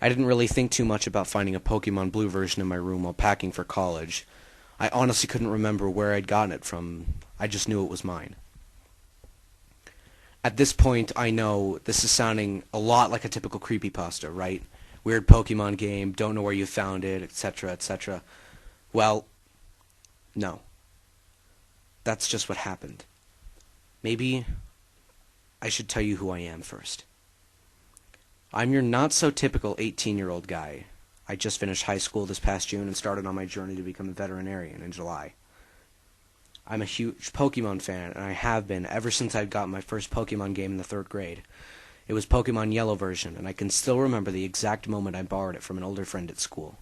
I didn't really think too much about finding a Pokemon Blue version in my room while packing for college. I honestly couldn't remember where I'd gotten it from. I just knew it was mine. At this point, I know this is sounding a lot like a typical creepypasta, right? Weird Pokemon game, don't know where you found it, etc., etc. Well, no. That's just what happened. Maybe I should tell you who I am first. I'm your not-so-typical 18-year-old guy. I just finished high school this past June and started on my journey to become a veterinarian in July. I'm a huge Pokemon fan, and I have been ever since I got my first Pokemon game in the 3rd grade. It was Pokemon Yellow version, and I can still remember the exact moment I borrowed it from an older friend at school.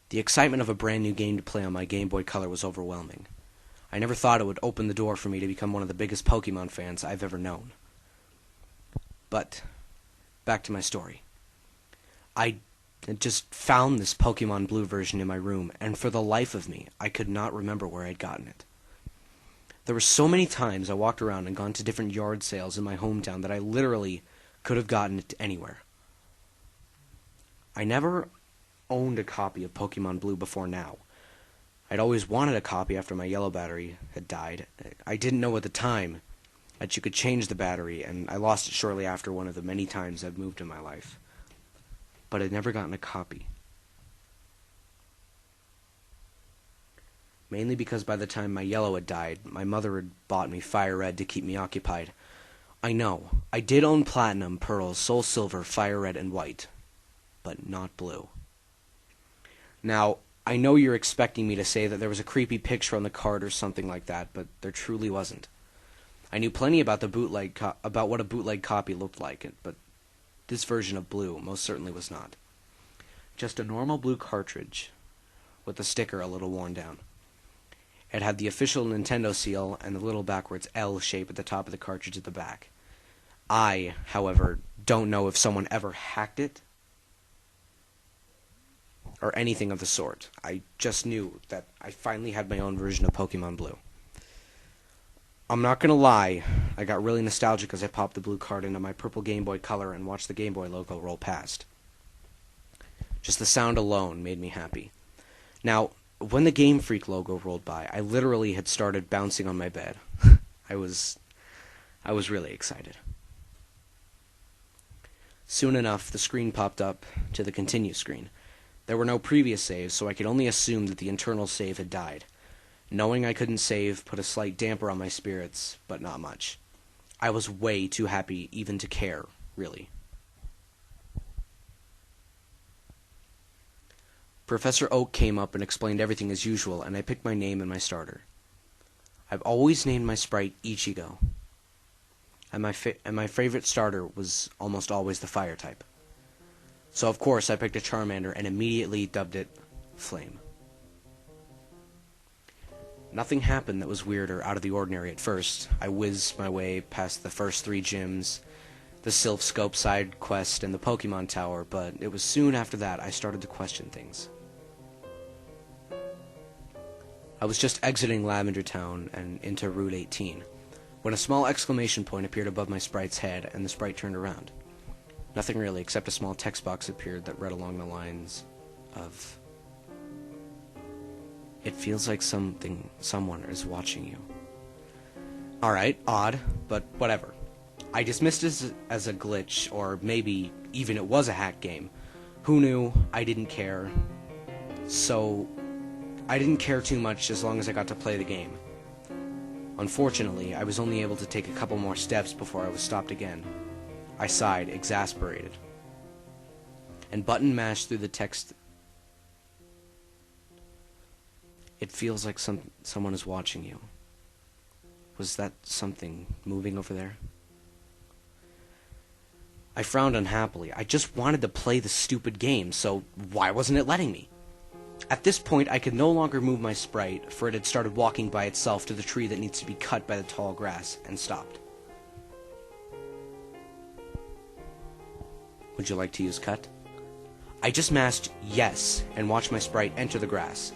The excitement of a brand new game to play on my Game Boy Color was overwhelming. I never thought it would open the door for me to become one of the biggest Pokemon fans I've ever known. But, back to my story. I had just found this Pokemon Blue version in my room, and for the life of me, I could not remember where I'd gotten it. There were so many times I walked around and gone to different yard sales in my hometown that I literally could have gotten it anywhere. I never owned a copy of Pokemon Blue before now. I'd always wanted a copy after my yellow battery had died. I didn't know at the time that you could change the battery, and I lost it shortly after one of the many times I've moved in my life. But I'd never gotten a copy. Mainly because by the time my yellow had died, my mother had bought me Fire Red to keep me occupied. I know, I did own Platinum, Pearl, Soul Silver, Fire Red, and White, but not Blue. Now, I know you're expecting me to say that there was a creepy picture on the card or something like that, but there truly wasn't. I knew plenty about about what a bootleg copy looked like, but this version of Blue most certainly was not. Just a normal blue cartridge, with the sticker a little worn down. It had the official Nintendo seal and the little backwards L shape at the top of the cartridge at the back. I, however, don't know if someone ever hacked it or anything of the sort. I just knew that I finally had my own version of Pokemon Blue. I'm not gonna lie, I got really nostalgic as I popped the blue card into my purple Game Boy Color and watched the Game Boy logo roll past. Just the sound alone made me happy. Now, when the Game Freak logo rolled by, I literally had started bouncing on my bed. I was really excited. Soon enough, the screen popped up to the continue screen. There were no previous saves, so I could only assume that the internal save had died. Knowing I couldn't save put a slight damper on my spirits, but not much. I was way too happy even to care, really. Professor Oak came up and explained everything as usual, and I picked my name and my starter. I've always named my sprite Ichigo, and my favorite starter was almost always the fire type. So of course I picked a Charmander and immediately dubbed it Flame. Nothing happened that was weird or out of the ordinary at first. I whizzed my way past the first 3 gyms, the Sylph Scope side quest, and the Pokemon Tower, but it was soon after that I started to question things. I was just exiting Lavender Town and into Route 18, when a small exclamation point appeared above my sprite's head, and the sprite turned around. Nothing really, except a small text box appeared that read along the lines of, "It feels like someone is watching you." Alright, odd, but whatever. I dismissed it as a glitch, or maybe even it was a hack game. Who knew? I didn't care. So, I didn't care too much as long as I got to play the game. Unfortunately, I was only able to take a couple more steps before I was stopped again. I sighed, exasperated, and button mashed through the text. "It feels like someone is watching you." Was that something moving over there? I frowned unhappily. I just wanted to play the stupid game, so why wasn't it letting me? At this point, I could no longer move my sprite, for it had started walking by itself to the tree that needs to be cut by the tall grass, and stopped. "Would you like to use cut?" I just mashed yes, and watched my sprite enter the grass.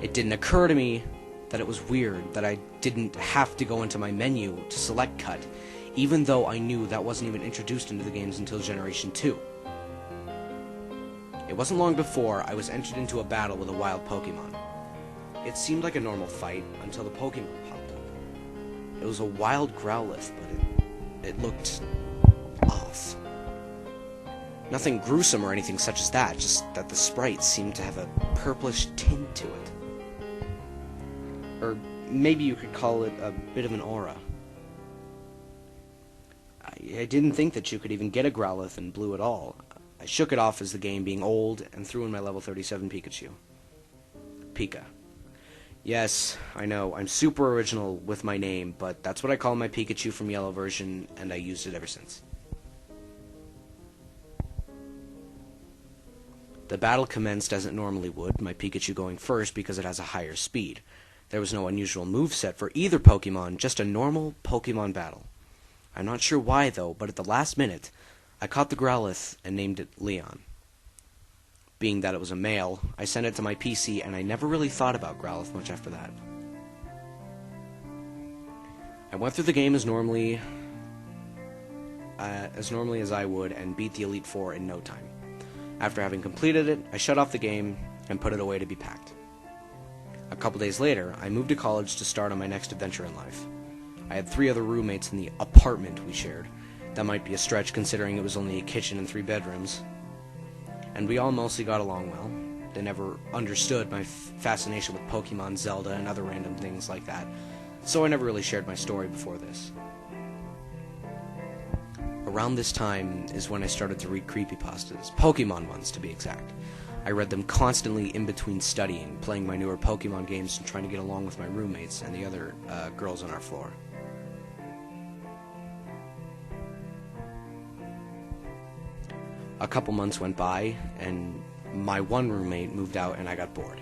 It didn't occur to me that it was weird that I didn't have to go into my menu to select cut. even though I knew that wasn't even introduced into the games until Generation 2. It wasn't long before I was entered into a battle with a wild Pokemon. It seemed like a normal fight until the Pokemon popped up. It was a wild Growlithe, but it looked off. Nothing gruesome or anything such as that, just that the sprite seemed to have a purplish tint to it. Or maybe you could call it a bit of an aura. I didn't think that you could even get a Growlithe in blue at all. I shook it off as the game being old and threw in my level 37 Pikachu. Pika. Yes, I know, I'm super original with my name, but that's what I call my Pikachu from Yellow version, and I used it ever since. The battle commenced as it normally would, my Pikachu going first because it has a higher speed. There was no unusual moveset for either Pokemon, just a normal Pokemon battle. I'm not sure why though, but at the last minute, I caught the Growlithe and named it Leon. Being that it was a male, I sent it to my PC and I never really thought about Growlithe much after that. I went through the game as normally as I would and beat the Elite Four in no time. After having completed it, I shut off the game and put it away to be packed. A couple days later, I moved to college to start on my next adventure in life. I had 3 other roommates in the apartment we shared. That might be a stretch considering it was only a kitchen and 3 bedrooms. And we all mostly got along well. They never understood my fascination with Pokemon, Zelda, and other random things like that, so I never really shared my story before this. Around this time is when I started to read creepypastas, Pokemon ones to be exact. I read them constantly in between studying, playing my newer Pokemon games and trying to get along with my roommates and the other girls on our floor. A couple months went by, and my one roommate moved out and I got bored.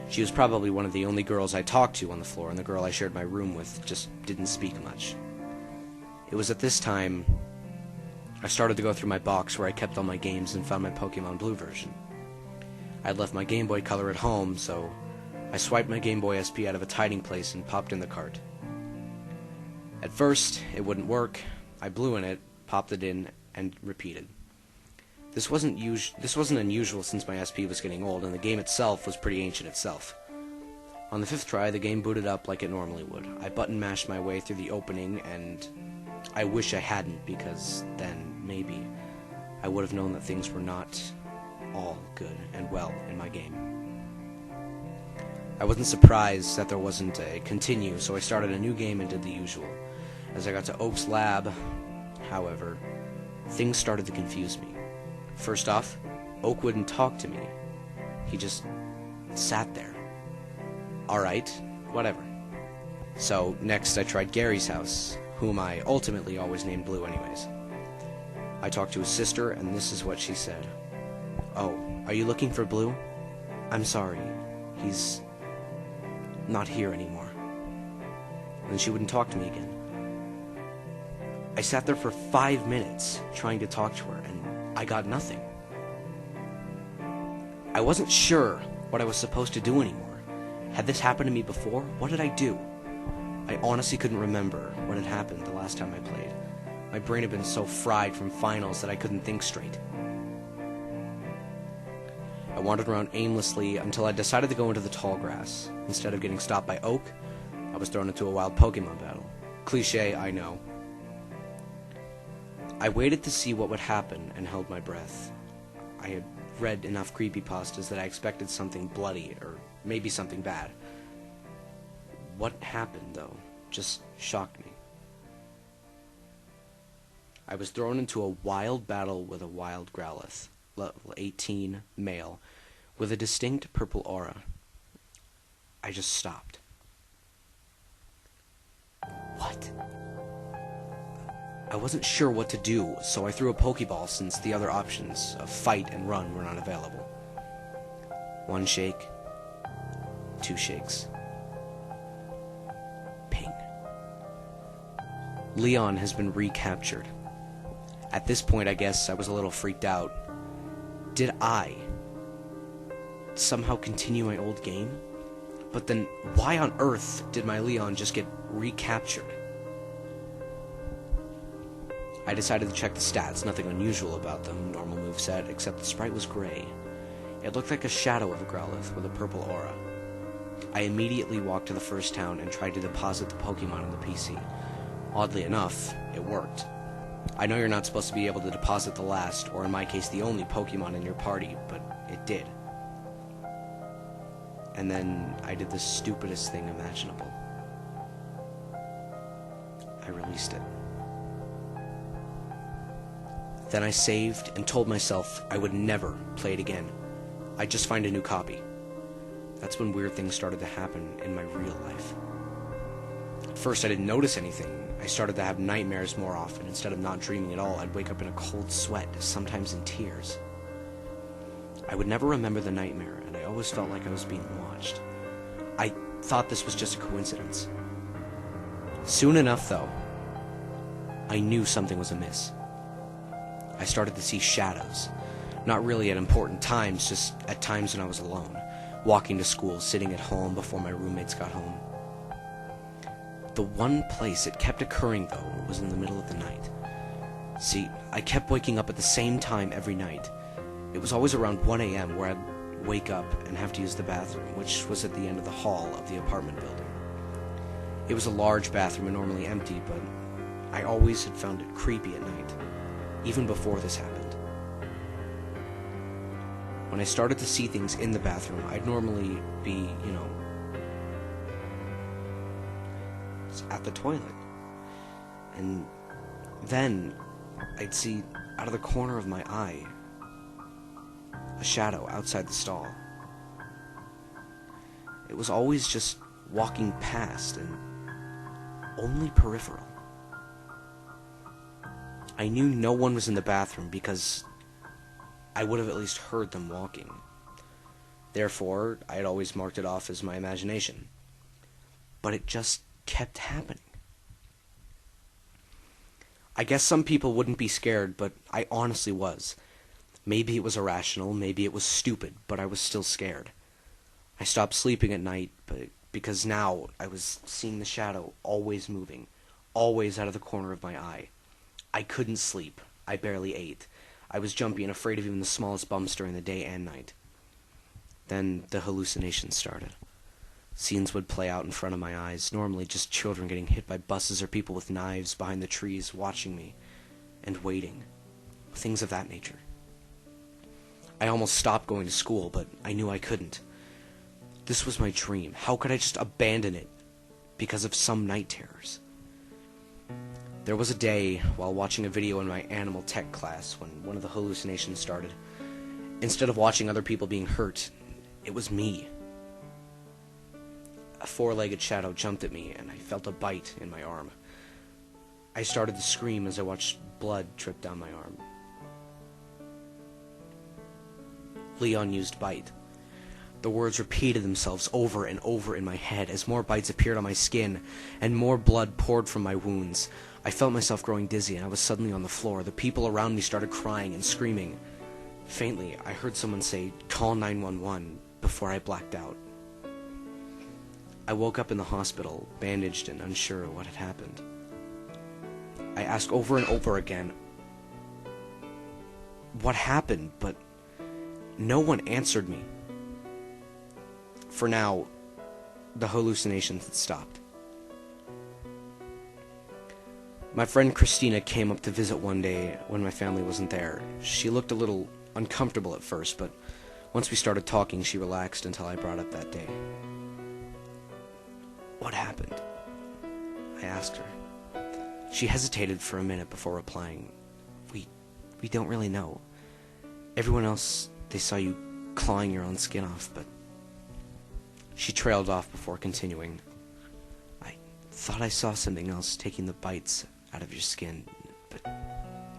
She was probably one of the only girls I talked to on the floor, and the girl I shared my room with just didn't speak much. It was at this time I started to go through my box where I kept all my games and found my Pokemon Blue version. I had left my Game Boy Color at home, so I swiped my Game Boy SP out of a hiding place and popped in the cart. At first, it wouldn't work. I blew in it, popped it in, and repeated. This wasn't unusual since my SP was getting old, and the game itself was pretty ancient itself. On the 5th try, the game booted up like it normally would. I button mashed my way through the opening, and I wish I hadn't, because then, maybe, I would have known that things were not all good and well in my game. I wasn't surprised that there wasn't a continue, so I started a new game and did the usual. As I got to Oak's lab, however, things started to confuse me. First off, Oak wouldn't talk to me. He just sat there. Alright, whatever. So, next I tried Gary's house, whom I ultimately always named Blue anyways. I talked to his sister, and this is what she said. "Oh, are you looking for Blue? I'm sorry, he's not here anymore." And she wouldn't talk to me again. I sat there for 5 minutes trying to talk to her, and I got nothing. I wasn't sure what I was supposed to do anymore. Had this happened to me before? What did I do? I honestly couldn't remember what had happened the last time I played. My brain had been so fried from finals that I couldn't think straight. I wandered around aimlessly until I decided to go into the tall grass. Instead of getting stopped by Oak, I was thrown into a wild Pokemon battle. Cliché, I know. I waited to see what would happen and held my breath. I had read enough creepypastas that I expected something bloody, or maybe something bad. What happened, though, just shocked me. I was thrown into a wild battle with a wild Growlithe, level 18, male, with a distinct purple aura. I just stopped. What? I wasn't sure what to do, so I threw a Pokeball since the other options of fight and run were not available. 1 shake, 2 shakes. Ping. Leon has been recaptured. At this point, I guess I was a little freaked out. Did I somehow continue my old game? But then, why on earth did my Leon just get recaptured? I decided to check the stats, nothing unusual about them, normal moveset, except the sprite was gray. It looked like a shadow of a Growlithe with a purple aura. I immediately walked to the first town and tried to deposit the Pokemon on the PC. Oddly enough, it worked. I know you're not supposed to be able to deposit the last, or in my case the only Pokemon in your party, but it did. And then I did the stupidest thing imaginable. I released it. Then I saved and told myself I would never play it again. I'd just find a new copy. That's when weird things started to happen in my real life. At first I didn't notice anything. I started to have nightmares more often. Instead of not dreaming at all, I'd wake up in a cold sweat, sometimes in tears. I would never remember the nightmare, and I always felt like I was being watched. I thought this was just a coincidence. Soon enough, though, I knew something was amiss. I started to see shadows. Not really at important times, just at times when I was alone, walking to school, sitting at home before my roommates got home. The one place it kept occurring, though, was in the middle of the night. See, I kept waking up at the same time every night. It was always around 1 a.m. where I'd wake up and have to use the bathroom, which was at the end of the hall of the apartment building. It was a large bathroom and normally empty, but I always had found it creepy at night, even before this happened. When I started to see things in the bathroom, I'd normally be, at the toilet. And then I'd see out of the corner of my eye a shadow outside the stall. It was always just walking past and only peripheral. I knew no one was in the bathroom because I would have at least heard them walking. Therefore, I had always marked it off as my imagination. But it just kept happening. I guess some people wouldn't be scared, but I honestly was. Maybe it was irrational, maybe it was stupid, but I was still scared. I stopped sleeping at night, because now I was seeing the shadow always moving, always out of the corner of my eye. I couldn't sleep. I barely ate. I was jumpy and afraid of even the smallest bumps during the day and night. Then the hallucinations started. Scenes would play out in front of my eyes, normally just children getting hit by buses or people with knives behind the trees watching me and waiting. Things of that nature. I almost stopped going to school, but I knew I couldn't. This was my dream. How could I just abandon it because of some night terrors? There was a day while watching a video in my animal tech class when one of the hallucinations started. Instead of watching other people being hurt, it was me. A four-legged shadow jumped at me, and I felt a bite in my arm. I started to scream as I watched blood drip down my arm. Leon used bite. The words repeated themselves over and over in my head as more bites appeared on my skin and more blood poured from my wounds. I felt myself growing dizzy and I was suddenly on the floor. The people around me started crying and screaming. Faintly, I heard someone say, "Call 911," before I blacked out. I woke up in the hospital, bandaged and unsure of what had happened. I asked over and over again, what happened, but no one answered me. For now, the hallucinations had stopped. My friend Christina came up to visit one day when my family wasn't there. She looked a little uncomfortable at first, but once we started talking, she relaxed until I brought up that day. What happened? I asked her. She hesitated for a minute before replying. We don't really know. Everyone else, they saw you clawing your own skin off, but... She trailed off before continuing. I thought I saw something else taking the bites out of your skin, but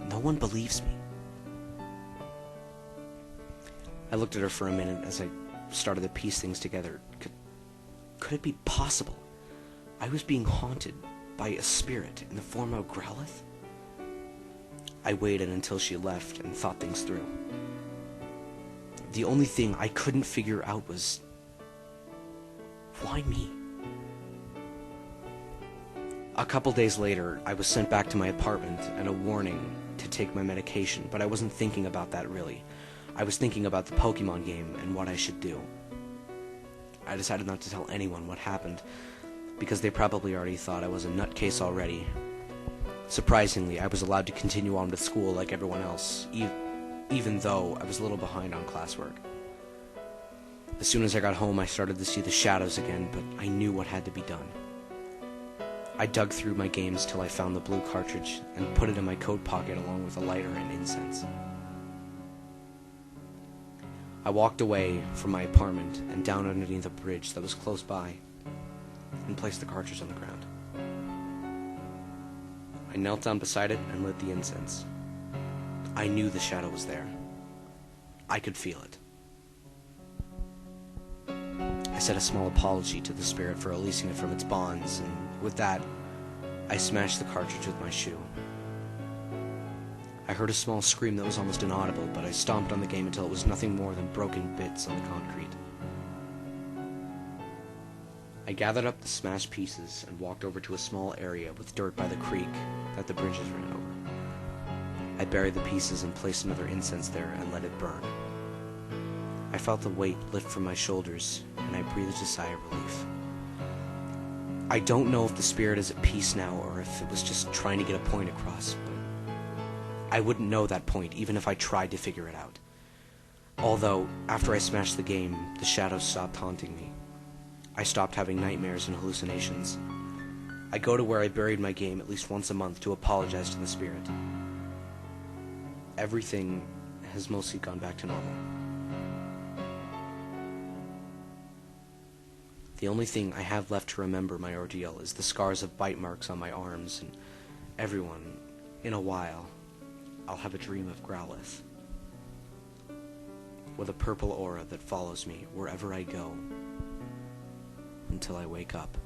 no one believes me. I looked at her for a minute as I started to piece things together. Could it be possible? I was being haunted by a spirit in the form of a Growlithe? I waited until she left and thought things through. The only thing I couldn't figure out was, why me? A couple days later, I was sent back to my apartment and a warning to take my medication, but I wasn't thinking about that really. I was thinking about the Pokemon game and what I should do. I decided not to tell anyone what happened, because they probably already thought I was a nutcase already. Surprisingly, I was allowed to continue on with school like everyone else, even though I was a little behind on classwork. As soon as I got home, I started to see the shadows again, but I knew what had to be done. I dug through my games till I found the blue cartridge and put it in my coat pocket along with a lighter and incense. I walked away from my apartment and down underneath a bridge that was close by and placed the cartridge on the ground. I knelt down beside it and lit the incense. I knew the shadow was there. I could feel it. I said a small apology to the spirit for releasing it from its bonds, and with that, I smashed the cartridge with my shoe. I heard a small scream that was almost inaudible, but I stomped on the game until it was nothing more than broken bits on the concrete. I gathered up the smashed pieces and walked over to a small area with dirt by the creek that the bridges ran over. I buried the pieces and placed another incense there and let it burn. I felt the weight lift from my shoulders, and I breathed a sigh of relief. I don't know if the spirit is at peace now or if it was just trying to get a point across, but I wouldn't know that point even if I tried to figure it out. Although, after I smashed the game, the shadows stopped haunting me. I stopped having nightmares and hallucinations. I go to where I buried my game at least once a month to apologize to the spirit. Everything has mostly gone back to normal. The only thing I have left to remember my ordeal is the scars of bite marks on my arms, and everyone, in a while, I'll have a dream of Growlithe, with a purple aura that follows me wherever I go until I wake up.